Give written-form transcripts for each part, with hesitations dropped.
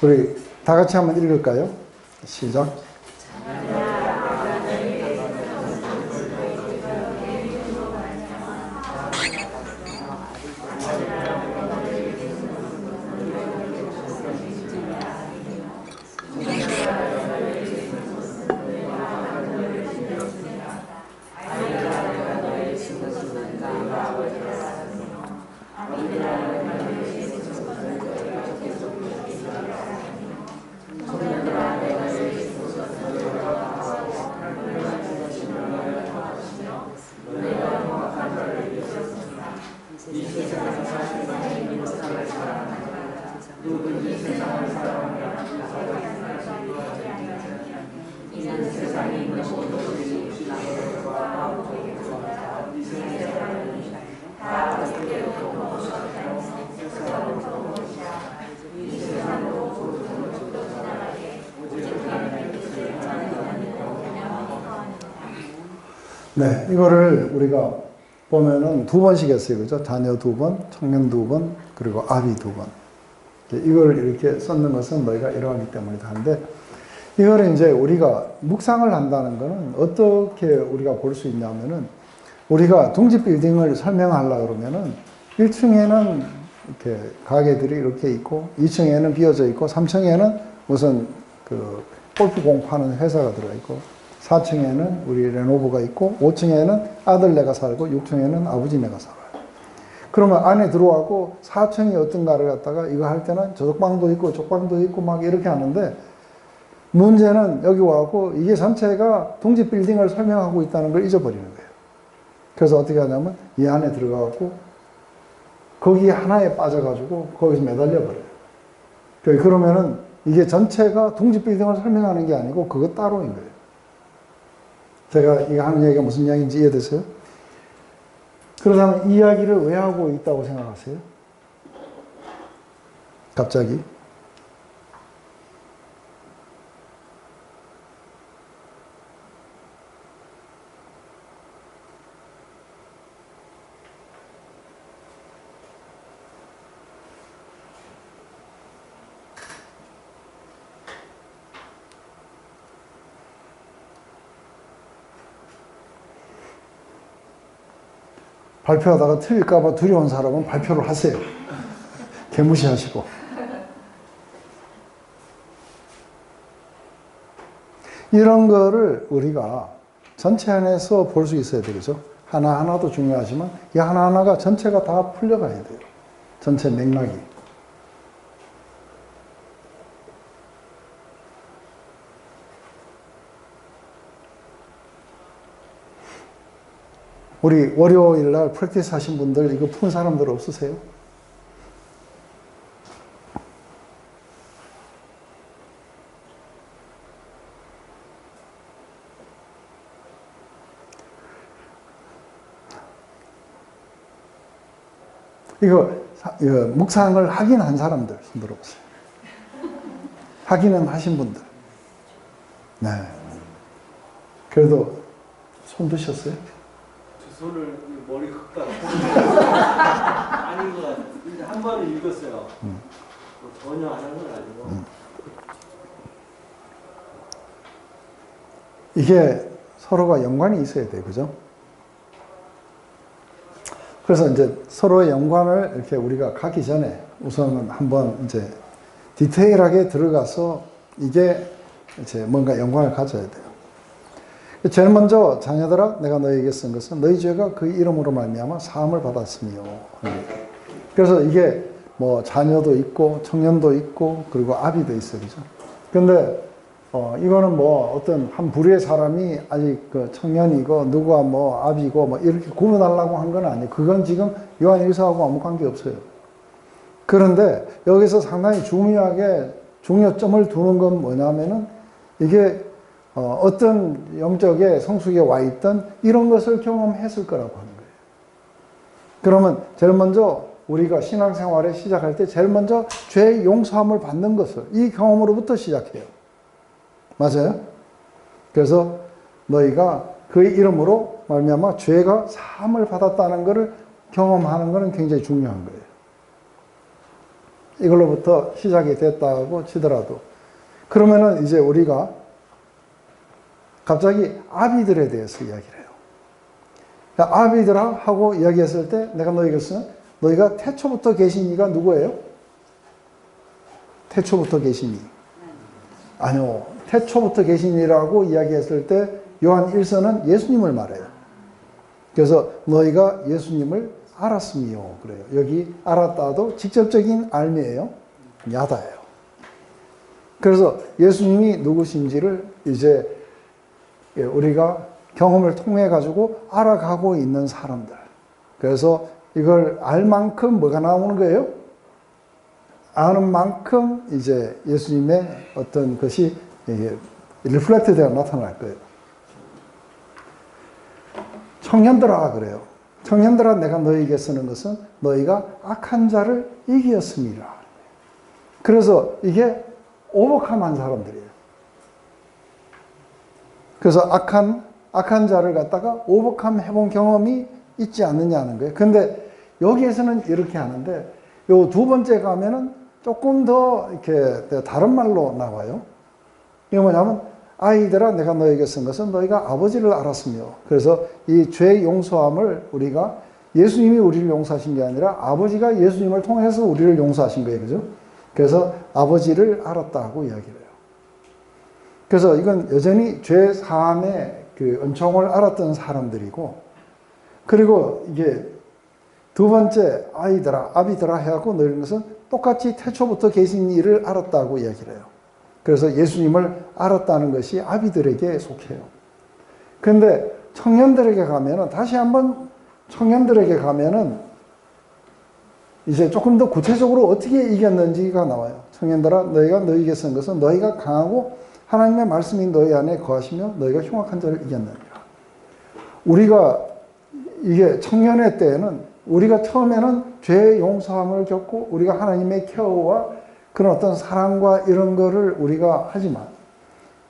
우리 다 같이 한번 읽을까요? 시작. 네, 이거를 우리가 보면은 두 번씩 했어요. 그죠? 자녀 두 번, 청년 두 번, 그리고 아비 두 번. 이걸 이렇게 썼는 것은 너희가 이러하기 때문이다 하는데, 이거를 이제 우리가 묵상을 한다는 거는 어떻게 우리가 볼 수 있냐면은, 우리가 둥지 빌딩을 설명하려고 그러면은 1층에는 이렇게 가게들이 이렇게 있고, 2층에는 비어져 있고, 3층에는 무슨 그 골프공 파는 회사가 들어가 있고, 4층에는 우리 레노버가 있고, 5층에는 아들네가 살고, 6층에는 아버지네가 살아요. 그러면 안에 들어가고 4층이 어떤가를 갖다가 이거 할 때는 저쪽 방도 있고 저쪽 방도 있고 막 이렇게 하는데, 문제는 여기 와갖고 이게 전체가 둥지 빌딩을 설명하고 있다는 걸 잊어버리는 거예요. 그래서 어떻게 하냐면 이 안에 들어가갖고 거기 하나에 빠져가지고 거기서 매달려 버려요. 그러면은 이게 전체가 둥지 빌딩을 설명하는 게 아니고 그거 따로인 거예요. 제가 이거 하는 얘기가 무슨 이야기인지 이해되세요? 그렇다면 이 이야기를 왜 하고 있다고 생각하세요? 갑자기? 발표하다가 틀릴까봐 두려운 사람은 발표를 하세요. 개무시하시고. 이런 거를 우리가 전체 안에서 볼 수 있어야 되겠죠. 하나하나도 중요하지만 이 하나하나가 전체가 다 풀려가야 돼요. 전체 맥락이. 우리 월요일 날 프랙티스 하신 분들 이거 푼 사람들 없으세요? 이거 묵상을 하긴 한 사람들 손 들어보세요. 하기는 하신 분들. 네. 그래도 손 드셨어요? 손을 머리 긁다가 아닌 것 같아요. 한 번은 읽었어요. 전혀 안 한 건 아니고. 이게 서로가 연관이 있어야 돼요. 그죠? 그래서 이제 서로의 연관을 이렇게 우리가 가기 전에 우선은 한번 이제 디테일하게 들어가서 이게 이제 뭔가 연관을 가져야 돼요. 제일 먼저 자녀들아 내가 너희에게 쓴 것은 너희 죄가 그 이름으로 말미암아 사함을 받았으며. 그래서 이게 뭐 자녀도 있고 청년도 있고 그리고 아비도 있어요. 그죠? 근데 이거는 뭐 어떤 한 부류의 사람이 아직 그 청년이고 누구가 뭐 아비고 뭐 이렇게 구분하려고 한 건 아니에요. 그건 지금 요한일서하고 아무 관계 없어요. 그런데 여기서 상당히 중요하게 중요점을 두는 건 뭐냐면은 이게 어떤 영적의 성숙에 와 있던 이런 것을 경험했을 거라고 하는 거예요. 그러면 제일 먼저 우리가 신앙생활에 시작할 때 제일 먼저 죄의 용서함을 받는 것을 이 경험으로부터 시작해요. 맞아요? 그래서 너희가 그의 이름으로 말미암아 죄가 사함을 받았다는 것을 경험하는 것은 굉장히 중요한 거예요. 이걸로부터 시작이 됐다고 치더라도, 그러면은 이제 우리가 갑자기 아비들에 대해서 이야기를 해요. 그러니까 아비들아 하고 이야기했을 때 내가 너희겠으면 너희가 태초부터 계신 이가 누구예요? 태초부터 계신 이. 아니요. 태초부터 계신 이라고 이야기했을 때 요한 1서는 예수님을 말해요. 그래서 너희가 예수님을 알았음이요. 그래요. 여기 알았다도 직접적인 알미예요. 야다예요. 그래서 예수님이 누구신지를 이제 우리가 경험을 통해 가지고 알아가고 있는 사람들. 그래서 이걸 알 만큼 뭐가 나오는 거예요? 아는 만큼 이제 예수님의 어떤 것이 리플렉트 되어 나타날 거예요. 청년들아 그래요. 청년들아 내가 너희에게 쓰는 것은 너희가 악한 자를 이기었습니다. 그래서 이게 오버컴한 사람들이에요. 그래서 악한 자를 갖다가 오버컴 해본 경험이 있지 않느냐는 거예요. 근데 여기에서는 이렇게 하는데 요 두 번째 가면은 조금 더 이렇게 다른 말로 나와요. 이게 뭐냐면 아이들아 내가 너에게 쓴 것은 너희가 아버지를 알았으며, 그래서 이 죄 용서함을 우리가 예수님이 우리를 용서하신 게 아니라 아버지가 예수님을 통해서 우리를 용서하신 거예요. 그죠? 그래서 아버지를 알았다고 이야기를 해요. 그래서 이건 여전히 죄 사함의 그 은총을 알았던 사람들이고, 그리고 이게 두 번째 아이들아 아비들아 해갖고 너희는 것은 똑같이 태초부터 계신 이를 알았다고 이야기를 해요. 그래서 예수님을 알았다는 것이 아비들에게 속해요. 근데 청년들에게 가면은, 다시 한번 청년들에게 가면은 이제 조금 더 구체적으로 어떻게 이겼는지가 나와요. 청년들아 너희가 너희에게 쓴 것은 너희가 강하고 하나님의 말씀이 너희 안에 거하시며 너희가 흉악한 자를 이겼느니라. 우리가 이게 청년의 때에는 우리가 처음에는 죄 용서함을 겪고 우리가 하나님의 케어와 그런 어떤 사랑과 이런 거를 우리가 하지만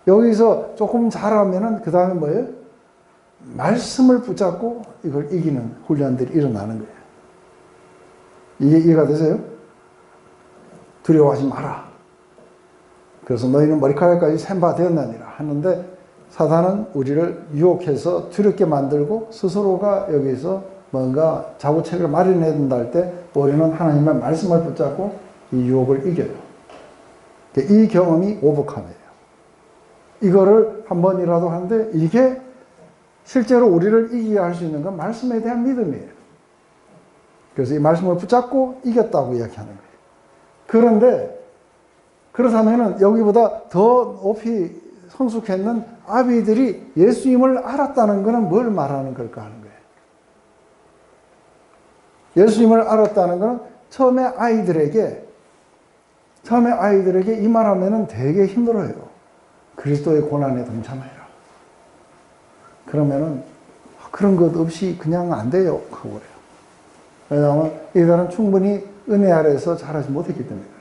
여기서 조금 잘하면은 그 다음에 뭐예요? 말씀을 붙잡고 이걸 이기는 훈련들이 일어나는 거예요. 이게 이해가 되세요? 두려워하지 마라. 그래서 너희는 머리카락까지 샘바 되었나니라 하는데, 사단은 우리를 유혹해서 두렵게 만들고 스스로가 여기서 뭔가 자구책을 마련해야 된다 할 때 우리는 하나님의 말씀을 붙잡고 이 유혹을 이겨요. 이 경험이 오버컴이에요. 이거를 한 번이라도 하는데, 이게 실제로 우리를 이기게 할 수 있는 건 말씀에 대한 믿음이에요. 그래서 이 말씀을 붙잡고 이겼다고 이야기하는 거예요. 그런데 그렇다면 여기보다 더 높이 성숙했는 아비들이 예수님을 알았다는 것은 뭘 말하는 걸까 하는 거예요. 예수님을 알았다는 것은 처음에 아이들에게 이 말하면은 되게 힘들어요. 그리스도의 고난에 동참해라. 그러면은 그런 것 없이 그냥 안 돼요 하고 그래요. 왜냐하면 이들은 충분히 은혜 아래에서 자라지 못했기 때문에 그래요.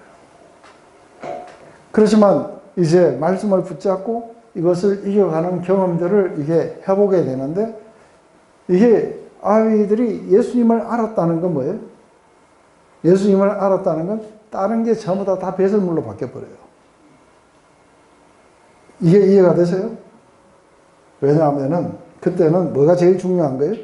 그렇지만 이제 말씀을 붙잡고 이것을 이겨가는 경험들을 이게 해보게 되는데, 이게 아이들이 예수님을 알았다는 건 뭐예요? 예수님을 알았다는 건 다른 게 전부 다 배설물로 바뀌어버려요. 이게 이해가 되세요? 왜냐하면은 그때는 뭐가 제일 중요한 거예요?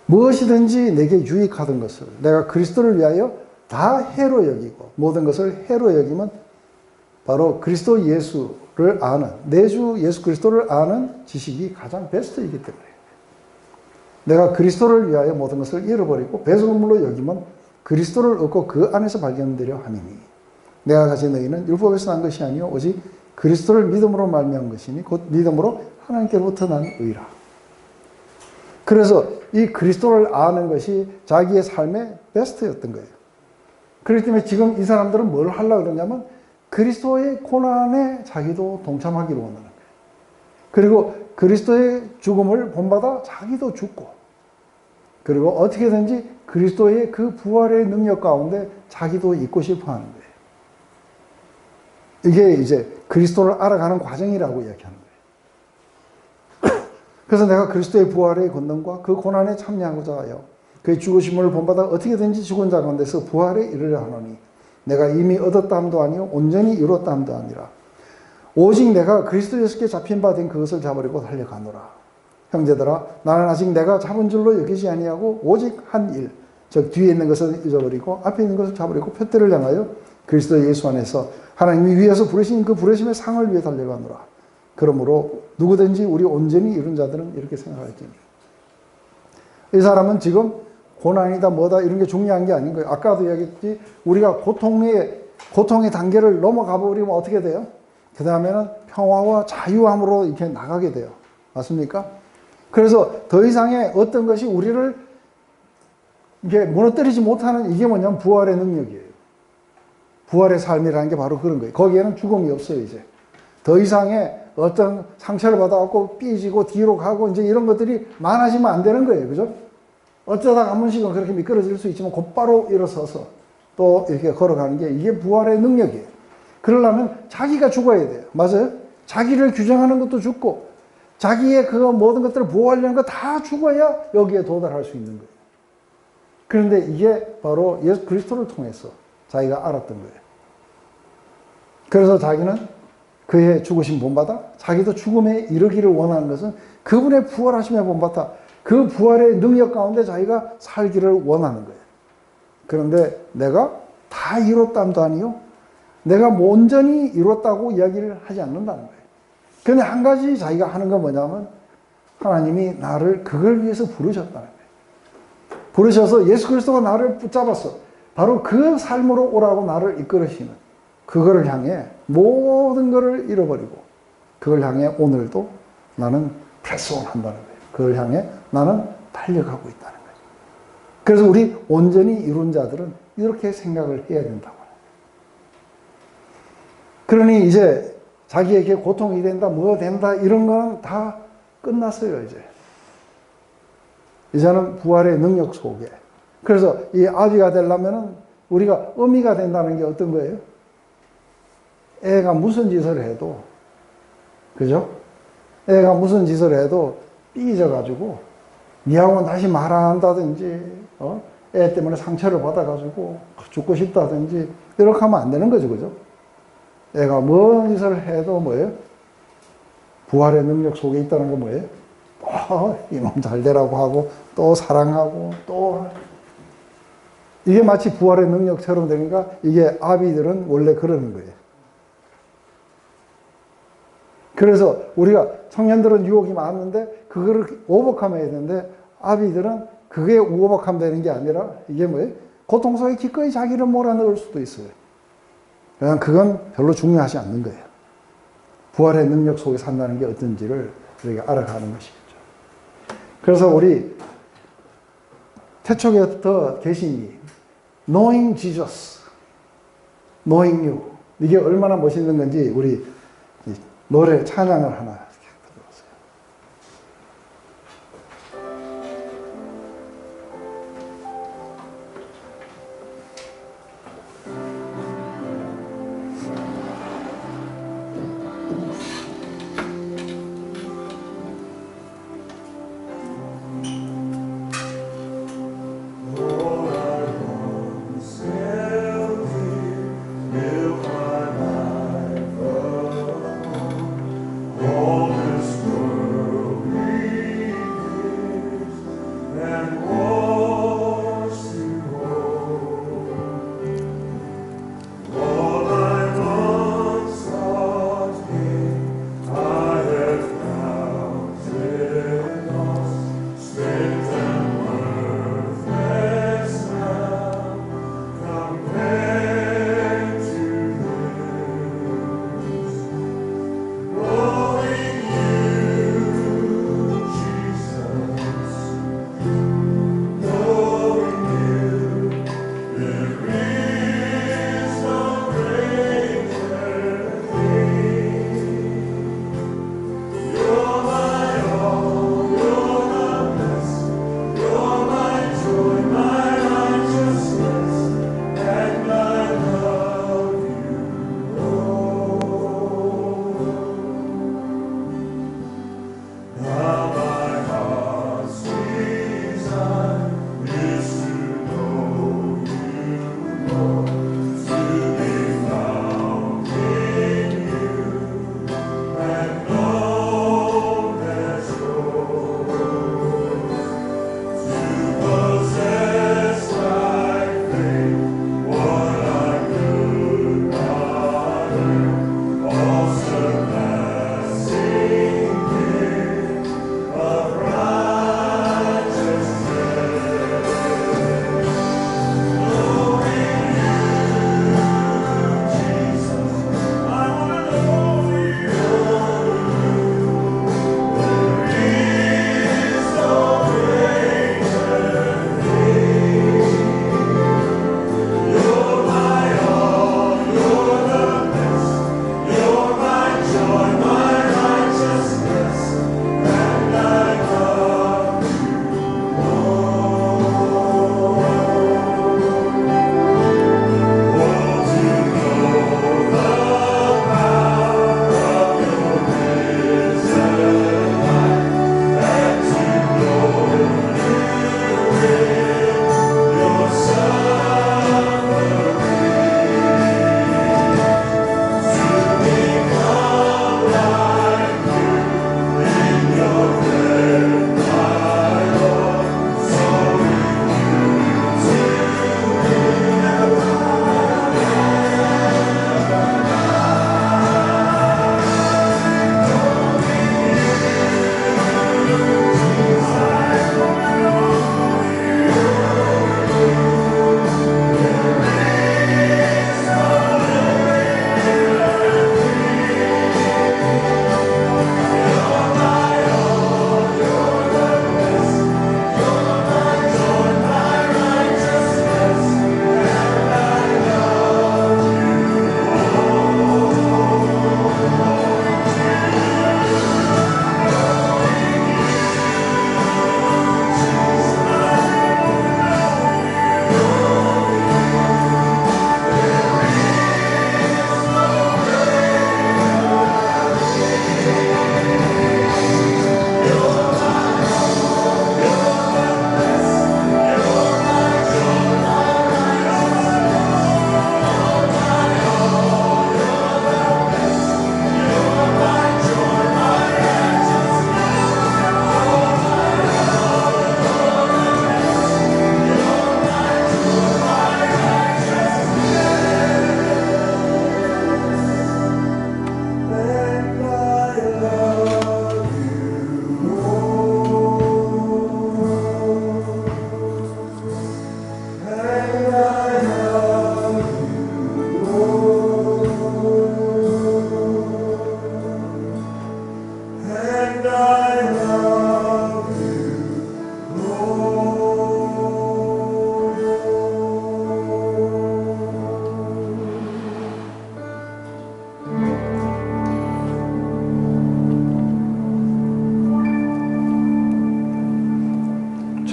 무엇이든지 내게 유익하던 것을 내가 그리스도를 위하여 다 해로 여기고, 모든 것을 해로 여기면 바로 그리스도 예수를 아는, 내 주 예수 그리스도를 아는 지식이 가장 베스트이기 때문에, 내가 그리스도를 위하여 모든 것을 잃어버리고 배설물로 여기면 그리스도를 얻고 그 안에서 발견되려 함이니, 내가 가진 너희는 율법에서 난 것이 아니요 오직 그리스도를 믿음으로 말미암은 것이니 곧 믿음으로 하나님께로부터 난 의라. 그래서 이 그리스도를 아는 것이 자기의 삶의 베스트였던 거예요. 그렇기 때문에 지금 이 사람들은 뭘 하려고 그러냐면 그리스도의 고난에 자기도 동참하기로 원하는 거예요. 그리고 그리스도의 죽음을 본받아 자기도 죽고, 그리고 어떻게든지 그리스도의 그 부활의 능력 가운데 자기도 있고 싶어 하는 거예요. 이게 이제 그리스도를 알아가는 과정이라고 이야기하는 거예요. 그래서 내가 그리스도의 부활의 권능과 그 고난에 참여하고자 하여 그의 죽으심을 본받아 어떻게든지 죽은 자 가운데서 부활에 이르려 하노니 내가 이미 얻었다 함도 아니요 온전히 이뤘다 함도 아니라 오직 내가 그리스도 예수께 잡힌 바 된 그것을 잡으려고 달려가노라. 형제들아 나는 아직 내가 잡은 줄로 여기지 아니하고 오직 한 일, 즉 뒤에 있는 것을 잊어버리고 앞에 있는 것을 잡으려고 표대를 향하여 그리스도 예수 안에서 하나님이 위에서 부르신 그 부르심의 상을 위해 달려가노라. 그러므로 누구든지 우리 온전히 이룬 자들은 이렇게 생각할지니 이 사람은 지금 고난이다 뭐다 이런 게 중요한 게 아닌 거예요. 아까도 이야기했지 우리가 고통의 단계를 넘어가 버리면 어떻게 돼요? 그 다음에는 평화와 자유함으로 이렇게 나가게 돼요. 맞습니까? 그래서 더 이상의 어떤 것이 우리를 이게 무너뜨리지 못하는 이게 뭐냐면 부활의 능력이에요. 부활의 삶이라는 게 바로 그런 거예요. 거기에는 죽음이 없어요, 이제. 더 이상의 어떤 상처를 받아갖고 삐지고 뒤로 가고 이제 이런 것들이 많아지면 안 되는 거예요. 그죠? 어쩌다가 한 번씩은 그렇게 미끄러질 수 있지만 곧바로 일어서서 또 이렇게 걸어가는 게 이게 부활의 능력이에요. 그러려면 자기가 죽어야 돼요. 맞아요? 자기를 규정하는 것도 죽고 자기의 그 모든 것들을 보호하려는 거 다 죽어야 여기에 도달할 수 있는 거예요. 그런데 이게 바로 예수 그리스도를 통해서 자기가 알았던 거예요. 그래서 자기는 그의 죽으심 본받아 자기도 죽음에 이르기를 원하는 것은 그분의 부활하심에 본받아 그 부활의 능력 가운데 자기가 살기를 원하는 거예요. 그런데 내가 다 이뤘담도 아니요 내가 온전히 이뤘다고 이야기를 하지 않는다는 거예요. 근데 한 가지 자기가 하는 건 뭐냐면 하나님이 나를 그걸 위해서 부르셨다는 거예요. 부르셔서 예수 그리스도가 나를 붙잡았어. 바로 그 삶으로 오라고 나를 이끌으시는 그거를 향해 모든 것을 잃어버리고 그걸 향해 오늘도 나는 프레스온 한다는 거예요. 그걸 향해 나는 달려가고 있다는 거예요. 그래서 우리 온전히 이룬 자들은 이렇게 생각을 해야 된다고. 그러니 이제 자기에게 고통이 된다, 뭐 된다, 이런 건 다 끝났어요, 이제. 이제는 부활의 능력 속에. 그래서 이 아비가 되려면은 우리가 어미가 된다는 게 어떤 거예요? 애가 무슨 짓을 해도, 그죠? 애가 무슨 짓을 해도 삐져가지고, 니하고는 다시 말 안 한다든지, 애 때문에 상처를 받아가지고 죽고 싶다든지, 이렇게 하면 안 되는 거죠, 그죠? 애가 뭔 짓을 해도 뭐예요? 부활의 능력 속에 있다는 건 뭐예요? 이놈 잘 되라고 하고, 또 사랑하고, 또. 이게 마치 부활의 능력처럼 되니까 이게 아비들은 원래 그러는 거예요. 그래서 우리가 청년들은 유혹이 많은데 그거를 오버컴해야 되는데 아비들은 그게 오버컴 되는 게 아니라 이게 뭐예요? 고통 속에 기꺼이 자기를 몰아넣을 수도 있어요. 그냥 그건 별로 중요하지 않는 거예요. 부활의 능력 속에 산다는 게 어떤지를 우리가 알아가는 것이겠죠. 그래서 우리 태초부터 계시니 Knowing Jesus, Knowing You 이게 얼마나 멋있는 건지 우리 노래 찬양을 하나 Oh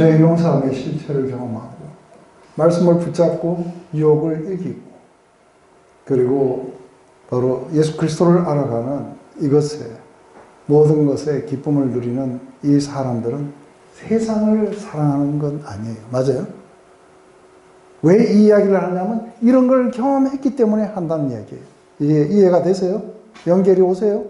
죄의 용서함의 실체를 경험하고 말씀을 붙잡고 유혹을 이기고 그리고 바로 예수 그리스도를 알아가는 이것에 모든 것에 기쁨을 누리는 이 사람들은 세상을 사랑하는 건 아니에요. 맞아요? 왜 이 이야기를 하냐면 이런 걸 경험했기 때문에 한다는 이야기예요. 이게 이해가 되세요? 연결이 오세요?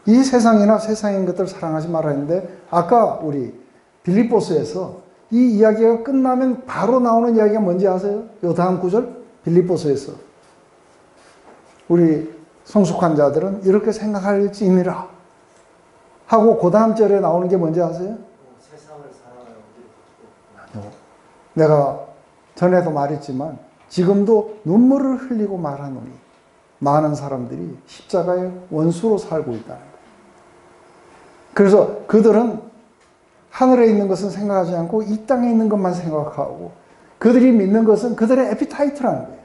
이 세상이나 세상인 것들 사랑하지 말아야 했는데 아까 우리 빌립보서에서 이 이야기가 끝나면 바로 나오는 이야기가 뭔지 아세요? 요 다음 구절 빌립보서에서 우리 성숙한 자들은 이렇게 생각할지니라 하고 그 다음 절에 나오는 게 뭔지 아세요? 세상을 사랑하여 내가 전에도 말했지만 지금도 눈물을 흘리고 말하노니 많은 사람들이 십자가의 원수로 살고 있다는 거예요. 그래서 그들은 하늘에 있는 것은 생각하지 않고 이 땅에 있는 것만 생각하고 그들이 믿는 것은 그들의 에피타이트라는 거예요.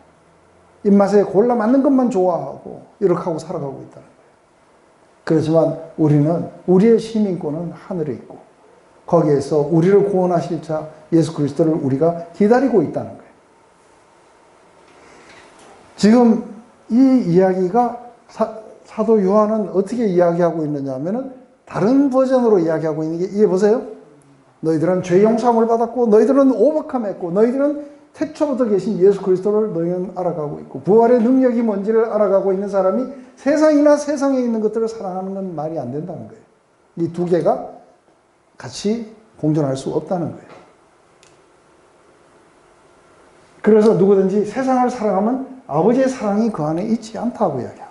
입맛에 골라 맞는 것만 좋아하고 이렇게 하고 살아가고 있다는 거예요. 그렇지만 우리는 우리의 시민권은 하늘에 있고 거기에서 우리를 구원하실 자 예수 그리스도를 우리가 기다리고 있다는 거예요. 지금 이 이야기가 사도 요한은 어떻게 이야기하고 있느냐 하면은 다른 버전으로 이야기하고 있는 게 이해 보세요. 너희들은 죄 용서함을 받았고 너희들은 오버컴했고 너희들은 태초부터 계신 예수 그리스도를 너희는 알아가고 있고 부활의 능력이 뭔지를 알아가고 있는 사람이 세상이나 세상에 있는 것들을 사랑하는 건 말이 안 된다는 거예요. 이 두 개가 같이 공존할 수 없다는 거예요. 그래서 누구든지 세상을 사랑하면 아버지의 사랑이 그 안에 있지 않다고 이야기합니다.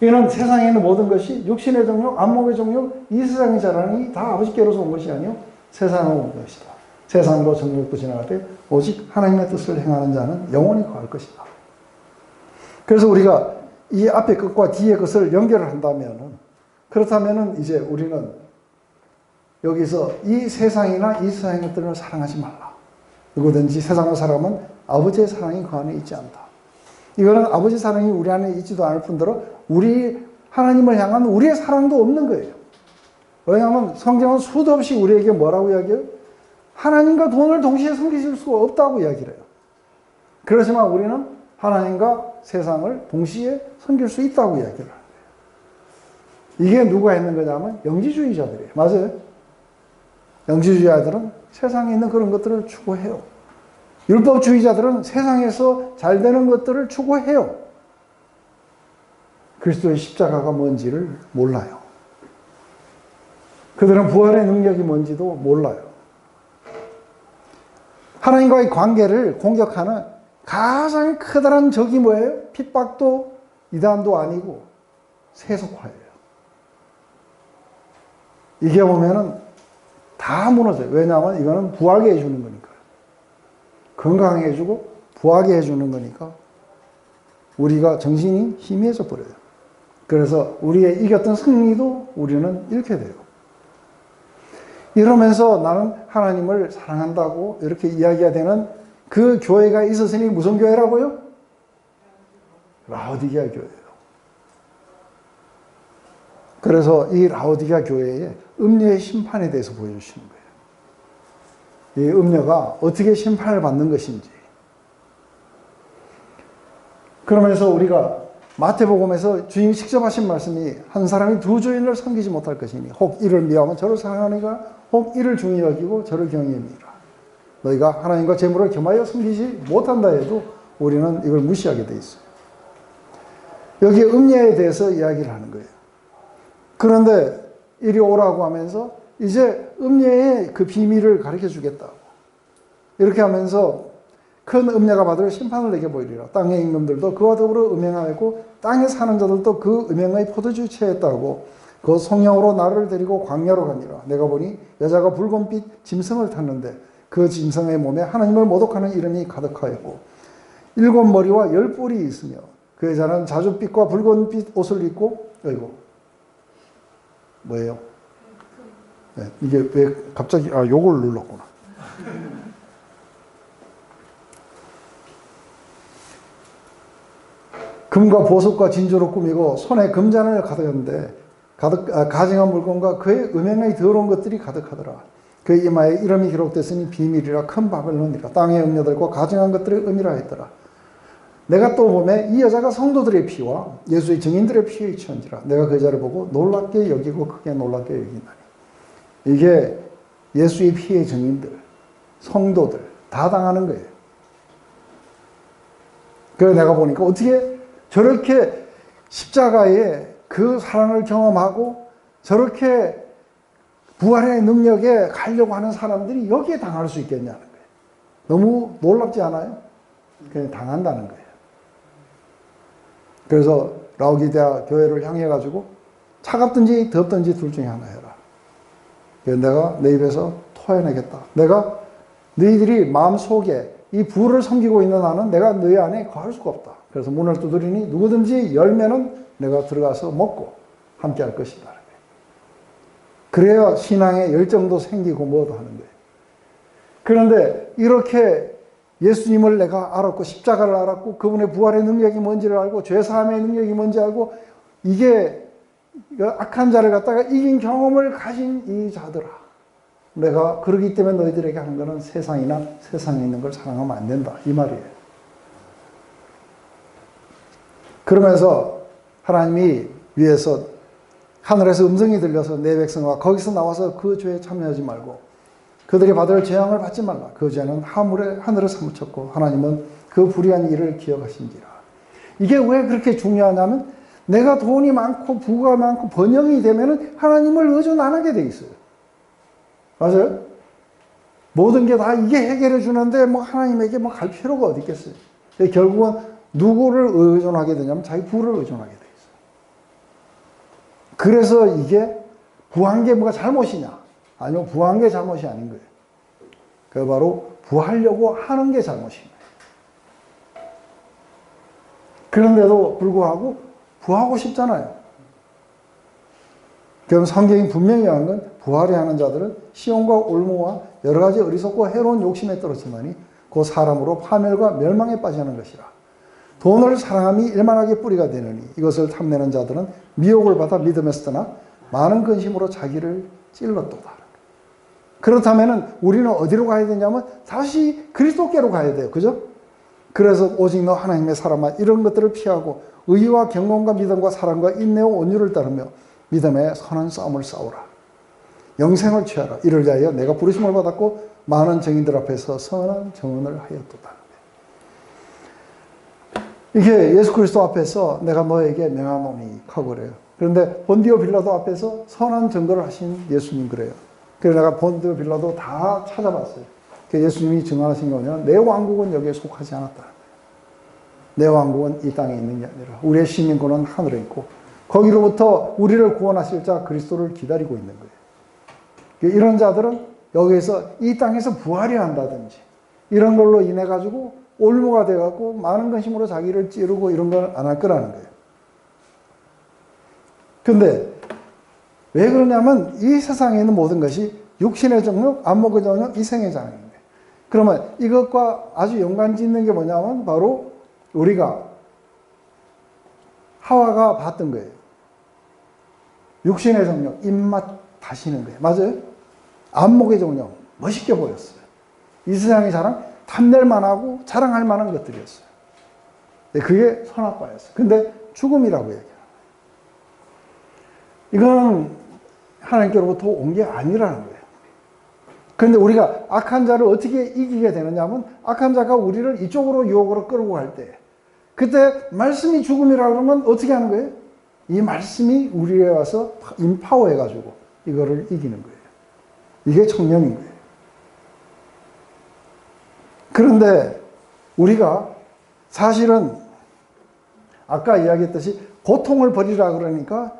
이는 세상에 있는 모든 것이 육신의 정욕, 안목의 정욕, 이 세상의 자랑이 다 아버지께로서 온 것이 아니요 세상으로 온 것이다. 세상도 정욕도 지나갈 때 오직 하나님의 뜻을 행하는 자는 영원히 거할 것이다. 그래서 우리가 이 앞에 것과 뒤에 것을 연결을 한다면 그렇다면 이제 우리는 여기서 이 세상이나 이 세상의 것들을 사랑하지 말라. 누구든지 세상을 사랑하면 아버지의 사랑이 그 안에 있지 않다. 이거는 아버지 사랑이 우리 안에 있지도 않을 뿐더러 우리 하나님을 향한 우리의 사랑도 없는 거예요. 왜냐하면 성경은 수도 없이 우리에게 뭐라고 이야기해요? 하나님과 돈을 동시에 섬기실 수가 없다고 이야기를 해요. 그렇지만 우리는 하나님과 세상을 동시에 섬길 수 있다고 이야기를 하는 거예요. 이게 누가 했는 거냐면 영지주의자들이에요. 맞아요? 영지주의자들은 세상에 있는 그런 것들을 추구해요. 율법주의자들은 세상에서 잘 되는 것들을 추구해요. 그리스도의 십자가가 뭔지를 몰라요. 그들은 부활의 능력이 뭔지도 몰라요. 하나님과의 관계를 공격하는 가장 커다란 적이 뭐예요? 핍박도 이단도 아니고 세속화예요. 이게 보면은 다 무너져요. 왜냐하면 이거는 부하게 해주는 거니까요. 건강하게 해주고 부하게 해주는 거니까 우리가 정신이 희미해져 버려요. 그래서 우리의 이겼던 승리도 우리는 잃게 돼요. 이러면서 나는 하나님을 사랑한다고 이렇게 이야기가 되는 그 교회가 있었으니 무슨 교회라고요? 라오디게아 교회예요. 그래서 이 라오디게아 교회의 음녀의 심판에 대해서 보여주시는 거예요. 이 음녀가 어떻게 심판을 받는 것인지. 그러면서 우리가 마태복음에서 주님이 직접 하신 말씀이 한 사람이 두 주인을 섬기지 못할 것이니 혹 이를 미워하면 저를 사랑하니가 혹 이를 중히 여기고 저를 경외함이라. 너희가 하나님과 재물을 겸하여 섬기지 못한다 해도 우리는 이걸 무시하게 돼 있어요. 여기 음녀에 대해서 이야기를 하는 거예요. 그런데 이리 오라고 하면서 이제 음녀의 그 비밀을 가르쳐 주겠다고. 이렇게 하면서 큰 음녀가 받을 심판을 내게 보이리라. 땅의 임금들도 그와 더불어 음행하였고 땅에 사는 자들도 그 음행의 포도주 취했다고. 그 성령으로 나를 데리고 광야로 가니라. 내가 보니 여자가 붉은빛 짐승을 탔는데 그 짐승의 몸에 하나님을 모독하는 이름이 가득하였고 7머리와 10뿔이 있으며 그 여자는 자줏빛과 붉은빛 옷을 입고 어이구 뭐예요? 네, 이게 왜 갑자기 요걸 눌렀구나. 금과 보석과 진주로 꾸미고 손에 금잔을 가득했는데 가증한 물건과 그의 음행의 더러운 것들이 가득하더라. 그 이마에 이름이 기록됐으니 비밀이라 큰 바벨론이라 땅의 음녀들과 가증한 것들의 음이라 했더라. 내가 또 보매 이 여자가 성도들의 피와 예수의 증인들의 피에 있지언지라. 내가 그 여자를 보고 놀랍게 여기고 크게 놀랍게 여긴다니. 이게 예수의 피의 증인들, 성도들 다 당하는 거예요. 그래서 내가 보니까 어떻게 저렇게 십자가에 그 사랑을 경험하고 저렇게 부활의 능력에 가려고 하는 사람들이 여기에 당할 수 있겠냐는 거예요. 너무 놀랍지 않아요? 그냥 당한다는 거예요. 그래서 라오디게아 교회를 향해 가지고 차갑든지 덥든지 둘 중에 하나 해라. 그래서 내가 내 입에서 토해내겠다. 내가 너희들이 마음속에 이 부를 섬기고 있는 나는 내가 너희 안에 거할 수가 없다. 그래서 문을 두드리니 누구든지 열면은 내가 들어가서 먹고 함께 할 것이다. 그래야 신앙의 열정도 생기고 뭐도 하는 거예요. 그런데 이렇게 예수님을 내가 알았고 십자가를 알았고 그분의 부활의 능력이 뭔지를 알고 죄사함의 능력이 뭔지 알고 이게 악한 자를 갖다가 이긴 경험을 가진 이 자들아, 내가 그러기 때문에 너희들에게 하는 거는 세상이나 세상에 있는 걸 사랑하면 안 된다 이 말이에요. 그러면서 하나님이 위에서 하늘에서 음성이 들려서 내 백성아 거기서 나와서 그 죄에 참여하지 말고 그들이 받을 재앙을 받지 말라. 그 죄는 하늘에 사무쳤고 하나님은 그 불의한 일을 기억하신지라. 이게 왜 그렇게 중요하냐면 내가 돈이 많고 부가 많고 번영이 되면은 하나님을 의존 안 하게 돼 있어요. 맞아요? 모든 게 다 이게 해결해 주는데 뭐 하나님에게 뭐 갈 필요가 어디 있겠어요. 결국은 누구를 의존하게 되냐면 자기 부를 의존하게 돼 있어요. 그래서 이게 부한 게 뭐가 잘못이냐? 아니요, 부한 게 잘못이 아닌 거예요. 그 바로 부하려고 하는 게 잘못인 거예요. 그런데도 불구하고 부하고 싶잖아요. 그럼 성경이 분명히 한 건 부하려 하는 자들은 시험과 올무와 여러 가지 어리석고 해로운 욕심에 떨어지나니 그 사람으로 파멸과 멸망에 빠지는 것이라. 돈을 사랑함이 일만하게 뿌리가 되느니 이것을 탐내는 자들은 미혹을 받아 믿음에서 떠나 많은 근심으로 자기를 찔렀도다. 그렇다면 우리는 어디로 가야 되냐면 다시 그리스도께로 가야 돼요. 그죠? 그래서 오직 너 하나님의 사람아 이런 것들을 피하고 의와 경건과 믿음과 사랑과 인내와 온유를 따르며 믿음의 선한 싸움을 싸우라. 영생을 취하라. 이를 위하여 내가 부르심을 받았고 많은 증인들 앞에서 선한 증언을 하였도다. 이게 예수 그리스도 앞에서 내가 너에게 명하노니 하고 그래요. 그런데 본디오 빌라도 앞에서 선한 증거를 하신 예수님 그래요. 그래서 내가 본디오 빌라도 다 찾아봤어요. 예수님이 증언하신 게 뭐냐면 내 왕국은 여기에 속하지 않았다. 내 왕국은 이 땅에 있는 게 아니라 우리의 시민권은 하늘에 있고 거기로부터 우리를 구원하실 자 그리스도를 기다리고 있는 거예요. 이런 자들은 여기에서 이 땅에서 부활이 한다든지 이런 걸로 인해 가지고 올무가 돼 갖고 많은 근심으로 자기를 찌르고 이런 걸 안 할 거라는 거예요. 근데 왜 그러냐면 이 세상에 있는 모든 것이 육신의 정욕, 안목의 정욕, 이생의 장애인 거예요. 그러면 이것과 아주 연관짓는 게 뭐냐면 바로 우리가 하와가 봤던 거예요. 육신의 정욕, 입맛 다시는 거예요. 맞아요? 안목의 정욕, 멋있게 보였어요. 이 세상의 자랑, 탐낼만 하고 자랑할 만한 것들이었어요. 그게 선악과였어요. 근데 죽음이라고 얘기해요. 이건 하나님께로부터 온 게 아니라는 거예요. 그런데 우리가 악한 자를 어떻게 이기게 되느냐 하면 악한 자가 우리를 이쪽으로 유혹으로 끌고 갈 때 그때 말씀이 죽음이라고 그러면 어떻게 하는 거예요? 이 말씀이 우리에 와서 임파워해가지고 이거를 이기는 거예요. 이게 청년인 거예요. 그런데 우리가 사실은 아까 이야기했듯이 고통을 버리라 그러니까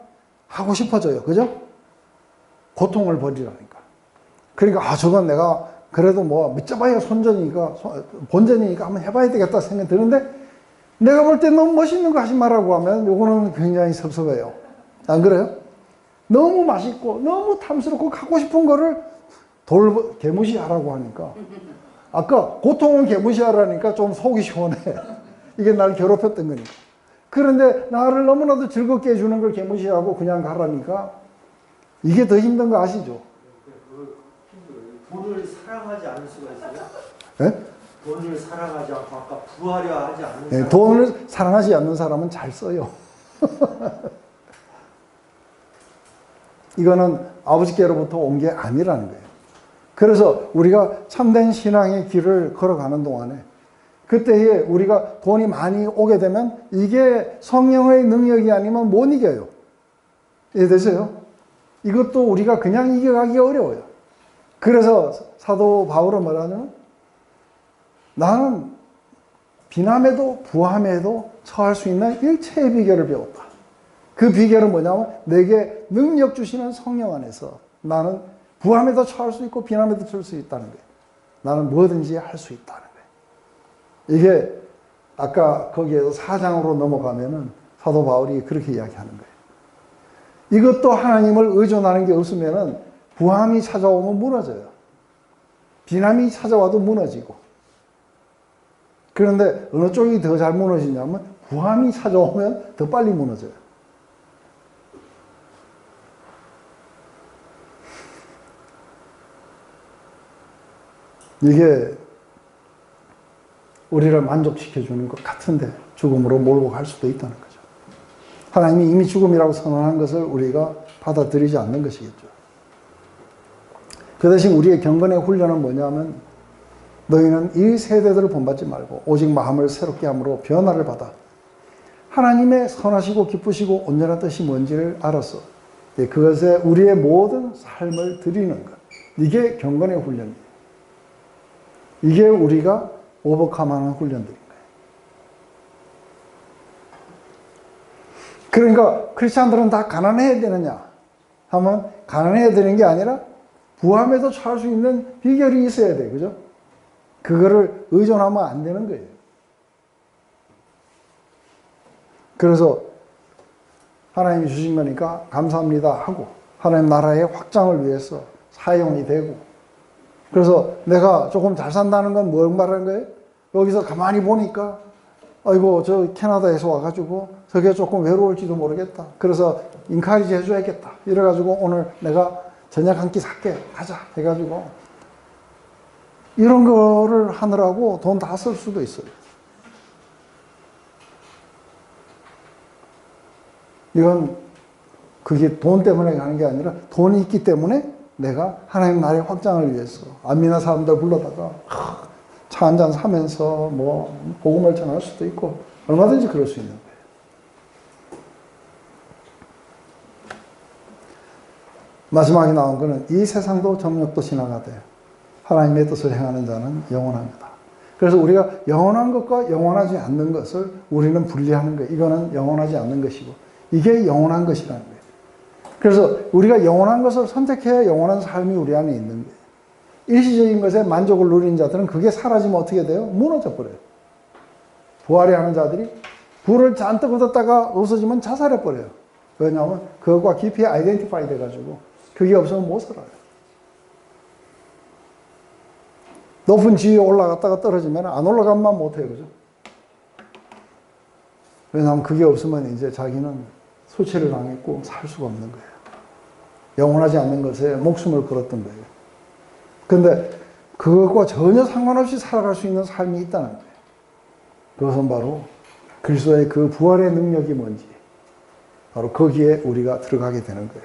하고 싶어져요. 그죠? 고통을 버리라니까. 그러니까 저건 내가 그래도 뭐 믿자봐야 본전이니까 한번 해봐야 되겠다 생각이 드는데 내가 볼 때 너무 멋있는 거 하지 말라고 하면 요거는 굉장히 섭섭해요. 안 그래요? 너무 맛있고 너무 탐스럽고 갖고 싶은 거를 개무시하라고 하니까 아까 고통은 개무시하라니까 좀 속이 시원해. 이게 날 괴롭혔던 거니까. 그런데 나를 너무나도 즐겁게 해주는 걸 개무시하고 그냥 가라니까 이게 더 힘든 거 아시죠? 돈을 사랑하지 않을 수가 있어요? 예? 돈을 사랑하지 않고 아까 부하려 하지 않는 예, 사람. 돈을 사랑하지 않는 사람은 잘 써요. 이거는 아버지께로부터 온 게 아니라는 거예요. 그래서 우리가 참된 신앙의 길을 걸어가는 동안에 그때에 우리가 돈이 많이 오게 되면 이게 성령의 능력이 아니면 못 이겨요. 이해되세요? 이것도 우리가 그냥 이겨가기 어려워요. 그래서 사도 바울은 뭐라냐면 나는 비남에도 부함에도 처할 수 있는 일체의 비결을 배웠다. 그 비결은 뭐냐면 내게 능력 주시는 성령 안에서 나는 부함에도 처할 수 있고 비남에도 처할 수 있다는 거예요. 나는 뭐든지 할 수 있다는 거예요. 이게 아까 거기에서 4장으로 넘어가면은 사도 바울이 그렇게 이야기하는 거예요. 이것도 하나님을 의존하는 게 없으면은 부함이 찾아오면 무너져요. 비남이 찾아와도 무너지고. 그런데 어느 쪽이 더 잘 무너지냐면 부함이 찾아오면 더 빨리 무너져요. 이게 우리를 만족시켜주는 것 같은데 죽음으로 몰고 갈 수도 있다는 거죠. 하나님이 이미 죽음이라고 선언한 것을 우리가 받아들이지 않는 것이겠죠. 그 대신 우리의 경건의 훈련은 뭐냐면 너희는 이 세대들을 본받지 말고 오직 마음을 새롭게 함으로 변화를 받아 하나님의 선하시고 기쁘시고 온전한 뜻이 뭔지를 알아서 그것에 우리의 모든 삶을 드리는 것. 이게 경건의 훈련이에요. 이게 우리가 오버컴하는 훈련들인 거예요. 그러니까 크리스찬들은 다 가난해야 되느냐 하면 가난해야 되는 게 아니라 부함에도 처할 수 있는 비결이 있어야 돼요. 그죠? 그거를 의존하면 안 되는 거예요. 그래서 하나님이 주신 거니까 감사합니다 하고 하나님 나라의 확장을 위해서 사용이 되고 그래서 내가 조금 잘 산다는 건 뭘 말하는 거예요? 여기서 가만히 보니까 아이고 저 캐나다에서 와가지고 저게 조금 외로울지도 모르겠다. 그래서 인카리지 해줘야겠다. 이래가지고 오늘 내가 저녁 한 끼 살게 가자 해가지고 이런 거를 하느라고 돈 다 쓸 수도 있어요. 이건 그게 돈 때문에 가는 게 아니라 돈이 있기 때문에 내가 하나님 나라의 확장을 위해서 안 믿는 사람들 불러다가 차 한잔 사면서 뭐 복음을 전할 수도 있고 얼마든지 그럴 수 있는 거예요. 마지막에 나온 거는 이 세상도 정욕도 지나가되 하나님의 뜻을 행하는 자는 영원합니다. 그래서 우리가 영원한 것과 영원하지 않는 것을 우리는 분리하는 거예요. 이거는 영원하지 않는 것이고 이게 영원한 것이라는 거예요. 그래서 우리가 영원한 것을 선택해야 영원한 삶이 우리 안에 있는 거예요. 일시적인 것에 만족을 누리는 자들은 그게 사라지면 어떻게 돼요? 무너져 버려요. 부활해 하는 자들이 불을 잔뜩 얻었다가 없어지면 자살해 버려요. 왜냐하면 그것과 깊이 아이덴티파이 돼가지고 그게 없으면 못 살아요. 높은 지위에 올라갔다가 떨어지면 안 올라가면 못해요. 그죠? 왜냐하면 그게 없으면 이제 자기는 수치를 당했고 살 수가 없는 거예요. 영원하지 않는 것에 목숨을 걸었던 거예요. 근데 그것과 전혀 상관없이 살아갈 수 있는 삶이 있다는 거예요. 그것은 바로 그리스도의 그 부활의 능력이 뭔지 바로 거기에 우리가 들어가게 되는 거예요.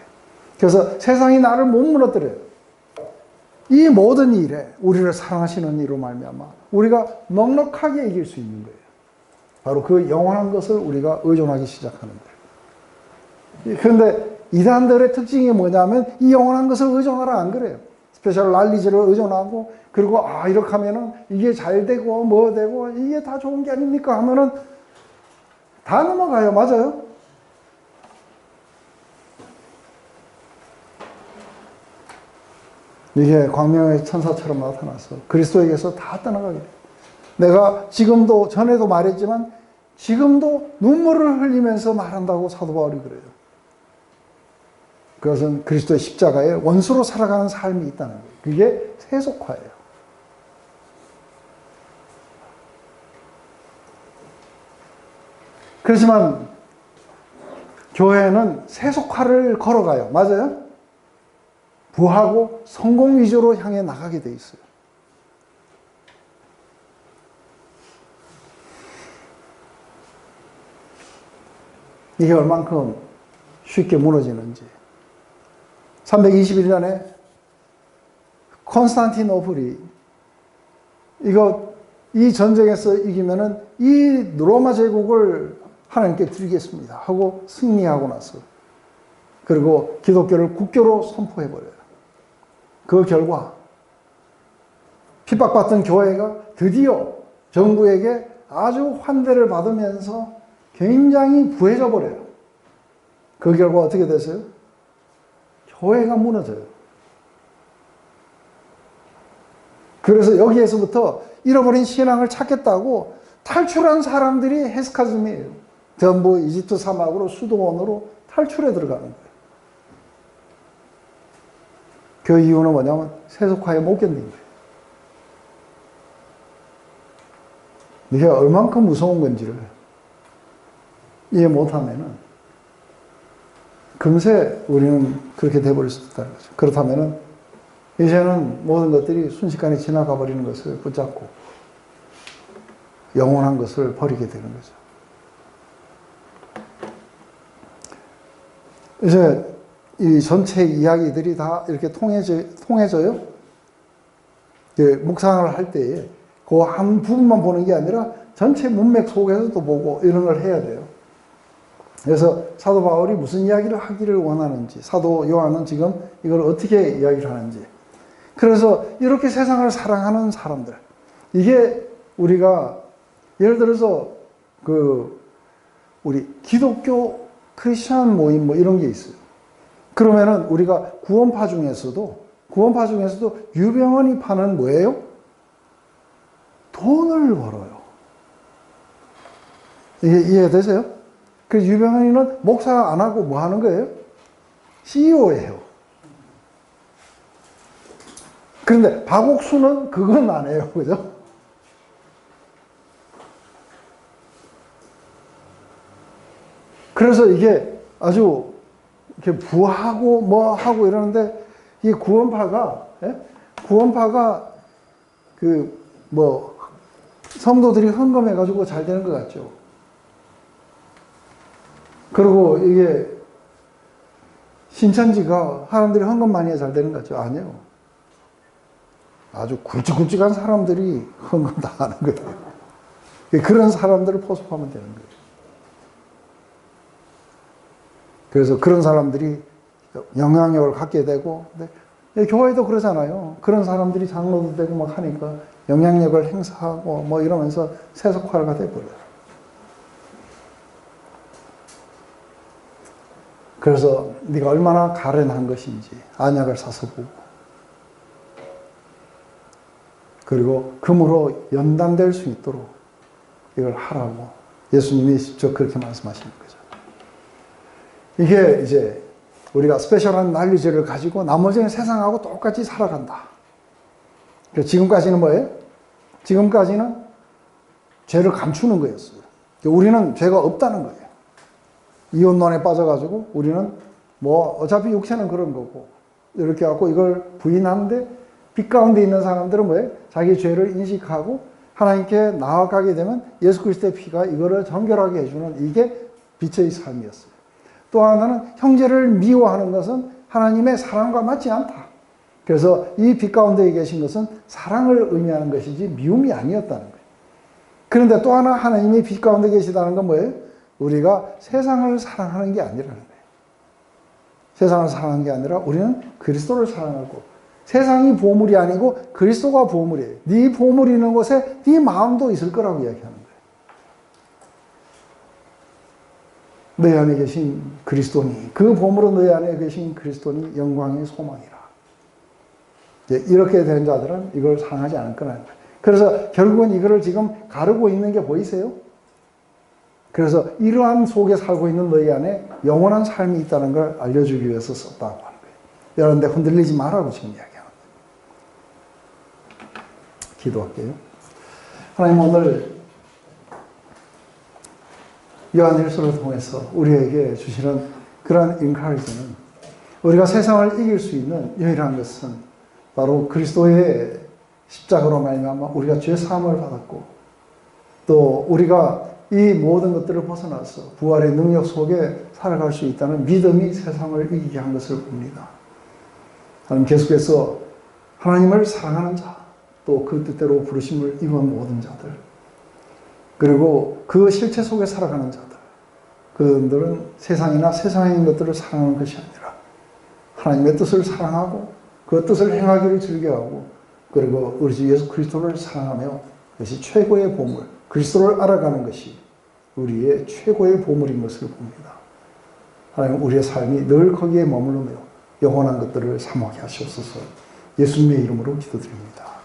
그래서 세상이 나를 못 무너뜨려요. 이 모든 일에 우리를 사랑하시는 이로 말미암아 우리가 넉넉하게 이길 수 있는 거예요. 바로 그 영원한 것을 우리가 의존하기 시작하는 거예요. 그런데 이단들의 특징이 뭐냐면 이 영원한 것을 의존하라 안 그래요. 스페셜 날리지를 의존하고 그리고 이렇게 하면은 이게 잘 되고 뭐 되고 이게 다 좋은 게 아닙니까 하면은 다 넘어가요. 맞아요? 이게 광명의 천사처럼 나타나서 그리스도에게서 다 떠나가게 돼요. 내가 지금도 전에도 말했지만 지금도 눈물을 흘리면서 말한다고 사도 바울이 그래요. 그것은 그리스도의 십자가에 원수로 살아가는 삶이 있다는 거예요. 그게 세속화예요. 그렇지만 교회는 세속화를 걸어가요. 맞아요? 부하고 성공 위주로 향해 나가게 돼 있어요. 이게 얼만큼 쉽게 무너지는지. 321년에 콘스탄티노플이 이 전쟁에서 이기면은 이 로마 제국을 하나님께 드리겠습니다 하고 승리하고 나서 그리고 기독교를 국교로 선포해버려요. 그 결과 핍박받던 교회가 드디어 정부에게 아주 환대를 받으면서 굉장히 부해져 버려요. 그 결과 어떻게 됐어요? 교회가 무너져요. 그래서 여기에서부터 잃어버린 신앙을 찾겠다고 탈출한 사람들이 헤스카즘이에요. 전부 이집트 사막으로 수도원으로 탈출해 들어가는 거예요. 그 이유는 뭐냐면 세속화에 못 견딘 거예요. 이게 얼만큼 무서운 건지를 이해 못하면은 금세 우리는 그렇게 돼버릴 수 있다는 거죠. 그렇다면은 이제는 모든 것들이 순식간에 지나가 버리는 것을 붙잡고 영원한 것을 버리게 되는 거죠. 이제 이 전체 이야기들이 다 이렇게 통해져요. 묵상을 할 때에 그 한 부분만 보는 게 아니라 전체 문맥 속에서도 보고 이런 걸 해야 돼요. 그래서 사도 바울이 무슨 이야기를 하기를 원하는지, 사도 요한은 지금 이걸 어떻게 이야기를 하는지. 그래서 이렇게 세상을 사랑하는 사람들, 이게 우리가 예를 들어서 우리 기독교 크리스천 모임 뭐 이런 게 있어요. 그러면은 우리가 구원파 중에서도 유병헌이 파는 뭐예요? 돈을 벌어요. 이게 이해되세요? 그 유병헌이는 목사 안 하고 뭐 하는 거예요? CEO예요. 그런데 박옥수는 그건 안 해요. 그죠? 그래서 이게 아주 이렇게 부하고 뭐 하고 이러는데 이 구원파가 성도들이 헌금해가지고 잘 되는 것 같죠. 그리고 이게 신천지가 사람들이 헌금 많이 해야 잘 되는 것 같죠. 아니요. 아주 굵직굵직한 사람들이 헌금 다 하는 거예요. 그런 사람들을 포섭하면 되는 거예요. 그래서 그런 사람들이 영향력을 갖게 되고, 교회도 그러잖아요. 그런 사람들이 장로도 되고 막 하니까 영향력을 행사하고 뭐 이러면서 세속화가 돼버려요. 그래서 네가 얼마나 가련한 것인지 안약을 사서 보고, 그리고 금으로 연단될 수 있도록 이걸 하라고 예수님이 직접 그렇게 말씀하시는 거죠. 이게 이제 우리가 스페셜한 난리죄를 가지고 나머지는 세상하고 똑같이 살아간다. 지금까지는 뭐예요? 지금까지는 죄를 감추는 거였어요. 우리는 죄가 없다는 거예요. 이혼론에 빠져가지고 우리는 뭐 어차피 육체는 그런 거고 이렇게 해갖고 이걸 부인하는데, 빛 가운데 있는 사람들은 뭐예요? 자기 죄를 인식하고 하나님께 나아가게 되면 예수 그리스도의 피가 이거를 정결하게 해주는, 이게 빛의 삶이었어요. 또 하나는 형제를 미워하는 것은 하나님의 사랑과 맞지 않다. 그래서 이 빛 가운데 계신 것은 사랑을 의미하는 것이지 미움이 아니었다는 거예요. 그런데 또 하나 하나님이 빛 가운데 계시다는 건 뭐예요? 우리가 세상을 사랑하는 게 아니라는 거예요. 세상을 사랑하는 게 아니라 우리는 그리스도를 사랑하고, 세상이 보물이 아니고 그리스도가 보물이에요. 네 보물이 있는 곳에 네 마음도 있을 거라고 이야기하는 거예요. 너희 안에 계신 그리스도니, 그 보물은 너희 안에 계신 그리스도니 영광의 소망이라. 이렇게 된 자들은 이걸 사랑하지 않을 거라는 거예요. 그래서 결국은 이거를 지금 가르고 있는 게 보이세요? 그래서 이러한 속에 살고 있는 너희 안에 영원한 삶이 있다는 걸 알려주기 위해서 썼다고 하는 거예요. 여러분들 흔들리지 말라고 지금 이야기하는 거예요. 기도할게요. 하나님, 오늘 요한일서를 통해서 우리에게 주시는 그러한 인카리지는 우리가 세상을 이길 수 있는 유일한 것은 바로 그리스도의 십자가로 말미암아 우리가 죄 사함을 받았고 또 우리가 이 모든 것들을 벗어나서 부활의 능력 속에 살아갈 수 있다는 믿음이 세상을 이기게 한 것을 봅니다. 하나님 계속해서 하나님을 사랑하는 자, 또 그 뜻대로 부르심을 입은 모든 자들, 그리고 그 실체 속에 살아가는 자들, 그들은 세상이나 세상에 있는 것들을 사랑하는 것이 아니라 하나님의 뜻을 사랑하고 그 뜻을 행하기를 즐겨하고 그리고 우리 주 예수 그리스도를 사랑하며 그것이 최고의 보물, 그리스도를 알아가는 것이 우리의 최고의 보물인 것을 봅니다. 하나님 우리의 삶이 늘 거기에 머무르며 영원한 것들을 사모하게 하시옵소서. 예수님의 이름으로 기도드립니다.